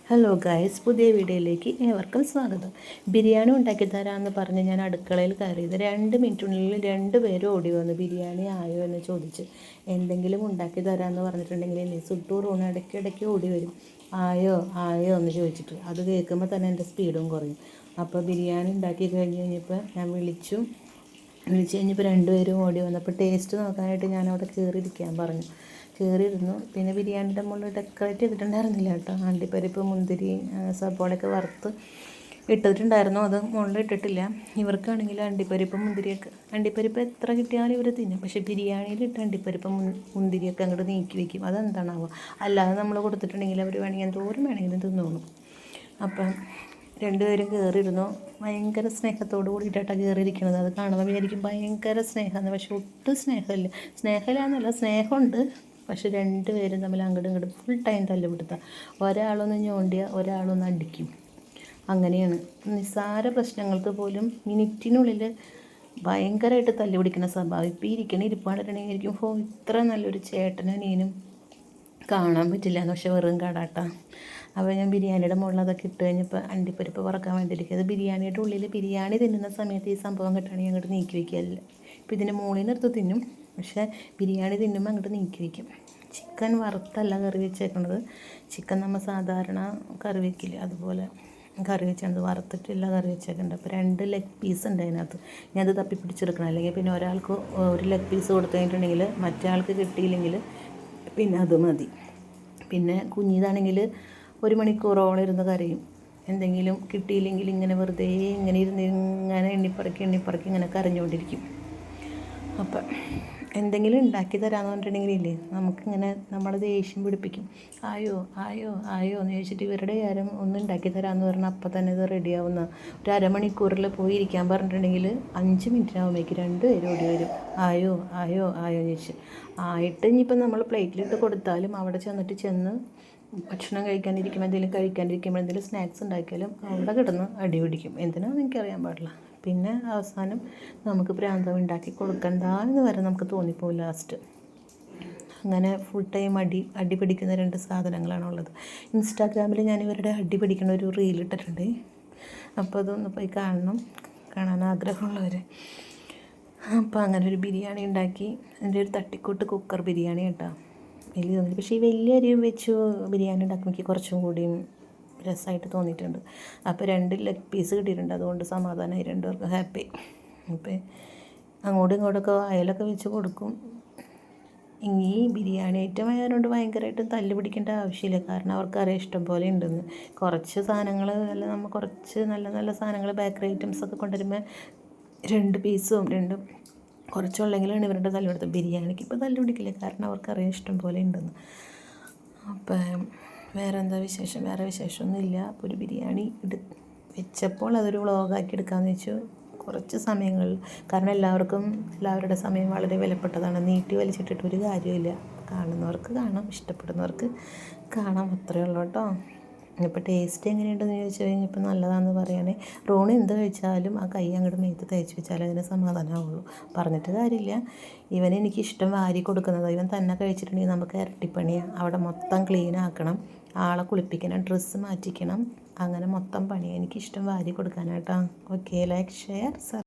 Hello guys, പുതിയ വീഡിയോയിലേക്ക് ഏവർക്കും സ്വാഗതം. ബിരിയാണി ഉണ്ടാക്കി തരാമെന്ന് പറഞ്ഞ് ഞാൻ അടുക്കളയിൽ കയറിയത് 2 മിനിറ്റിനുള്ളിൽ 2 പേരും ഓടി വന്നു ബിരിയാണി ആയോ എന്ന് ചോദിച്ച്. എന്തെങ്കിലും ഉണ്ടാക്കി തരാമെന്ന് പറഞ്ഞിട്ടുണ്ടെങ്കിൽ സുട്ടൂറൂണ് ഇടയ്ക്കിടയ്ക്ക് ഓടി വരും, ആയോ ആയോ എന്ന് ചോദിച്ചിട്ട്. അത് കേൾക്കുമ്പോൾ തന്നെ എൻ്റെ സ്പീഡും കുറയും. അപ്പോൾ ബിരിയാണി ഉണ്ടാക്കി കഴിഞ്ഞപ്പോൾ ഞാൻ വിളിച്ചു കഴിഞ്ഞപ്പോൾ 2 പേരും ഓടി വന്നപ്പോൾ ടേസ്റ്റ് നോക്കാനായിട്ട് ഞാൻ അവിടെ കയറിയിരിക്കാൻ പറഞ്ഞു. കയറിയിരുന്നു. പിന്നെ ബിരിയാണിയുടെ മുകളിൽ ഡെക്കറേറ്റ് ചെയ്തിട്ടുണ്ടായിരുന്നില്ല കേട്ടോ. അണ്ടിപ്പരിപ്പ്, മുന്തിരി, സബോളയൊക്കെ വറുത്ത് ഇട്ടിട്ടുണ്ടായിരുന്നു. അത് മുകളിൽ ഇട്ടിട്ടില്ല. ഇവർക്കാണെങ്കിൽ അണ്ടിപ്പരിപ്പ്, മുന്തിരിയൊക്കെ, അണ്ടിപ്പരിപ്പ് എത്ര കിട്ടിയാലും ഇവർ തിന്നും. പക്ഷേ ബിരിയാണിയിലിട്ട് അണ്ടിപ്പരിപ്പ്, മുന്തിരിയൊക്കെ അങ്ങോട്ട് നീക്കി വയ്ക്കും. അതെന്താണാവുക. അല്ലാതെ നമ്മൾ കൊടുത്തിട്ടുണ്ടെങ്കിൽ അവർ വേണമെങ്കിൽ എന്തോരം വേണമെങ്കിലും തിന്നോളും. അപ്പം 2 പേരും കയറിയിരുന്നു. ഭയങ്കര സ്നേഹത്തോട് കൂടിയിട്ടാണ് കയറിയിരിക്കുന്നത്. അത് കാണുമ്പോൾ വിചാരിക്കും ഭയങ്കര സ്നേഹമാണ്. പക്ഷെ ഒട്ടും സ്നേഹമില്ല. സ്നേഹമില്ലാന്നല്ല, സ്നേഹമുണ്ട്. പക്ഷെ 2 പേരും തമ്മിൽ അങ്ങോട്ടും ഇങ്ങോട്ടും ഫുൾ ടൈം തല്ലുപിടുത്തം. ഒരാളൊന്ന് ഞോണ്ടിയാൽ ഒരാളൊന്ന് അടിക്കും. അങ്ങനെയാണ്. നിസ്സാര പ്രശ്നങ്ങൾക്ക് പോലും മിനിറ്റിനുള്ളിൽ ഭയങ്കരമായിട്ട് തല്ലുപിടിക്കുന്ന സ്വഭാവം. ഇപ്പോൾ ഇരിക്കണ ഇരിപ്പാണ്ടിട്ടുണ്ടെങ്കിൽ ഇത്ര നല്ലൊരു ചേട്ടനും കാണാൻ പറ്റില്ല എന്ന്. പക്ഷെ വെറും കടാട്ടാ. അപ്പോൾ ഞാൻ ബിരിയാണിയുടെ മുകളിൽ അതൊക്കെ ഇട്ട് കഴിഞ്ഞപ്പോൾ അണ്ടിപ്പരിപ്പ് വറക്കാൻ വേണ്ടിയിരിക്കും. അത് ബിരിയാണിയുടെ ഉള്ളിൽ ബിരിയാണി തിന്നുന്ന സമയത്ത് ഈ സംഭവം കിട്ടുകയാണെങ്കിൽ അങ്ങോട്ട് നീക്കി വയ്ക്കുകയല്ല. ഇപ്പോൾ ഇതിൻ്റെ മുകളിൽ നിന്ന് എടുത്ത് തിന്നും, പക്ഷേ ബിരിയാണി തിന്നുമ്പോൾ അങ്ങോട്ട് നീക്കി വയ്ക്കും. ചിക്കൻ വറുത്തല്ല കറി വെച്ചേക്കുന്നത്. ചിക്കൻ നമ്മൾ സാധാരണ കറി വയ്ക്കില്ല, അതുപോലെ കറി വെച്ചത് വറുത്തിട്ടില്ല കറി വെച്ചേക്കുന്നുണ്ട്. അപ്പോൾ 2 ലെഗ് പീസ് ഉണ്ട് അതിനകത്ത്. ഞാനത് തപ്പി പിടിച്ചെടുക്കണം. അല്ലെങ്കിൽ പിന്നെ ഒരാൾക്ക് ഒരു ലെഗ് പീസ് കൊടുത്തു കഴിഞ്ഞിട്ടുണ്ടെങ്കിൽ മറ്റേ ആൾക്ക് കിട്ടിയില്ലെങ്കിൽ പിന്നെ അത് മതി. പിന്നെ കുഞ്ഞിതാണെങ്കിൽ 1 മണിക്കൂറോളം ഇരുന്ന് കരയും. എന്തെങ്കിലും കിട്ടിയില്ലെങ്കിൽ ഇങ്ങനെ വെറുതെ ഇങ്ങനെ എണ്ണിപ്പറക്കി ഇങ്ങനെ കരഞ്ഞുകൊണ്ടിരിക്കും. അപ്പം എന്തെങ്കിലും ഉണ്ടാക്കി തരാമെന്ന് പറഞ്ഞിട്ടുണ്ടെങ്കിലില്ലേ, നമുക്കിങ്ങനെ നമ്മളെ ദേഷ്യം പിടിപ്പിക്കും. ആയോ ആയോ ആയോ എന്ന് ചോദിച്ചിട്ട് ഇവരുടെ കാര്യം ഒന്ന് ഉണ്ടാക്കി തരാമെന്ന് പറഞ്ഞാൽ അപ്പം തന്നെ ഇത് റെഡിയാവുന്ന. ഒരു അരമണിക്കൂറിൽ പോയി ഇരിക്കാൻ പറഞ്ഞിട്ടുണ്ടെങ്കിൽ 5 മിനിറ്റിനാകുമ്പോഴേക്ക് 2 പേരും ഓടി വരും. ആയോ ആയോ ആയോ എന്ന് ചോദിച്ച്. ആയിട്ട് ഇനിയിപ്പം നമ്മൾ പ്ലേറ്റിലിട്ട് കൊടുത്താലും അവിടെ ചെന്ന് ഭക്ഷണം കഴിക്കാണ്ടിരിക്കുമ്പോൾ എന്തെങ്കിലും സ്നാക്സ് ഉണ്ടാക്കിയാലും അവിടെ കിടന്ന് അടി പിടിക്കും. എന്തിനാണെന്ന് എനിക്കറിയാൻ പാടില്ല. പിന്നെ അവസാനം നമുക്ക് പ്രാന്തം ഉണ്ടാക്കി കൊടുക്കണ്ട എന്ന് വരെ നമുക്ക് തോന്നിപ്പോവും ലാസ്റ്റ്. അങ്ങനെ ഫുൾ ടൈം അടി പിടിക്കുന്ന 2 സാധനങ്ങളാണുള്ളത്. ഇൻസ്റ്റാഗ്രാമിൽ ഞാൻ ഇവരുടെ അടി പിടിക്കുന്ന ഒരു റീൽ ഇട്ടിട്ടുണ്ട്. അപ്പോൾ അതൊന്ന് പോയി കാണാൻ ആഗ്രഹമുള്ളവർ. അപ്പോൾ അങ്ങനെ ഒരു ബിരിയാണി ഉണ്ടാക്കി. എൻ്റെ ഒരു തട്ടിക്കൂട്ട് കുക്കർ ബിരിയാണി കേട്ടോ. വലിയ തോന്നി. പക്ഷേ ഈ വലിയ അരി വെച്ച് ബിരിയാണി ഉണ്ടാക്കുമ്പോൾ എനിക്ക് കുറച്ചും കൂടിയും രസമായിട്ട് തോന്നിയിട്ടുണ്ട്. അപ്പോൾ 2 ലെഗ് പീസ് കിട്ടിയിട്ടുണ്ട്. അതുകൊണ്ട് സമാധാനമായി, 2 പേർക്ക് ഹാപ്പി. അപ്പോൾ അങ്ങോട്ടും ഇങ്ങോട്ടൊക്കെ അയലൊക്കെ വെച്ച് കൊടുക്കും. ഈ ബിരിയാണി ഐറ്റം ആയതുകൊണ്ട് ഭയങ്കരമായിട്ട് തല്ല് പിടിക്കേണ്ട ആവശ്യമില്ല. കാരണം അവർക്കറിയാം ഇഷ്ടം പോലെ ഉണ്ടെന്ന്. കുറച്ച് സാധനങ്ങൾ അല്ല, നമ്മൾ കുറച്ച് നല്ല നല്ല സാധനങ്ങൾ ബേക്കറി ഐറ്റംസൊക്കെ കൊണ്ടുവരുമ്പോൾ 2 പീസും കുറച്ചുള്ളെങ്കിലാണ് ഇവരുടെ തല്ലുപിടുത്തം. ബിരിയാണിക്ക് ഇപ്പോൾ തല്ലുപിടിക്കില്ല, കാരണം അവർക്കറിയാം ഇഷ്ടം പോലെ ഉണ്ടെന്ന്. അപ്പം വേറെ വിശേഷമൊന്നുമില്ല. അപ്പോൾ ഒരു ബിരിയാണി വെച്ചപ്പോൾ അതൊരു വ്ളോഗാക്കി എടുക്കാമെന്ന് വെച്ചു. കുറച്ച് സമയങ്ങളിൽ, കാരണം എല്ലാവരുടെ സമയം വളരെ വിലപ്പെട്ടതാണ്. നീട്ടി വലിച്ചിട്ടിട്ട് ഒരു കാര്യമില്ല. കാണുന്നവർക്ക് കാണാം, ഇഷ്ടപ്പെടുന്നവർക്ക് കാണാം, അത്രയേ ഉള്ളൂ കേട്ടോ. ഇപ്പോൾ ടേസ്റ്റ് എങ്ങനെയുണ്ടെന്ന് ചോദിച്ചു കഴിഞ്ഞപ്പോൾ നല്ലതാണെന്ന് പറയുകയാണെ. റോണ് എന്ത് കഴിച്ചാലും ആ കൈ അങ്ങോട്ട് മേത്ത് തേച്ച് വെച്ചാലേ അതിന് സമാധാനമാവുള്ളൂ. പറഞ്ഞിട്ട് കാര്യമില്ല. എനിക്കിഷ്ടം വാരി കൊടുക്കുന്നത്. ഇവൻ തന്നെ കഴിച്ചിട്ടുണ്ടെങ്കിൽ നമുക്ക് ഇരട്ടിപ്പണിയാണ്. അവിടെ മൊത്തം ക്ലീൻ ആക്കണം, ആളെ കുളിപ്പിക്കണം, ഡ്രസ്സ് മാറ്റിക്കണം, അങ്ങനെ മൊത്തം പണിയാണ്. എനിക്കിഷ്ടം വാരി കൊടുക്കാനായിട്ടാ. Okay, like, share,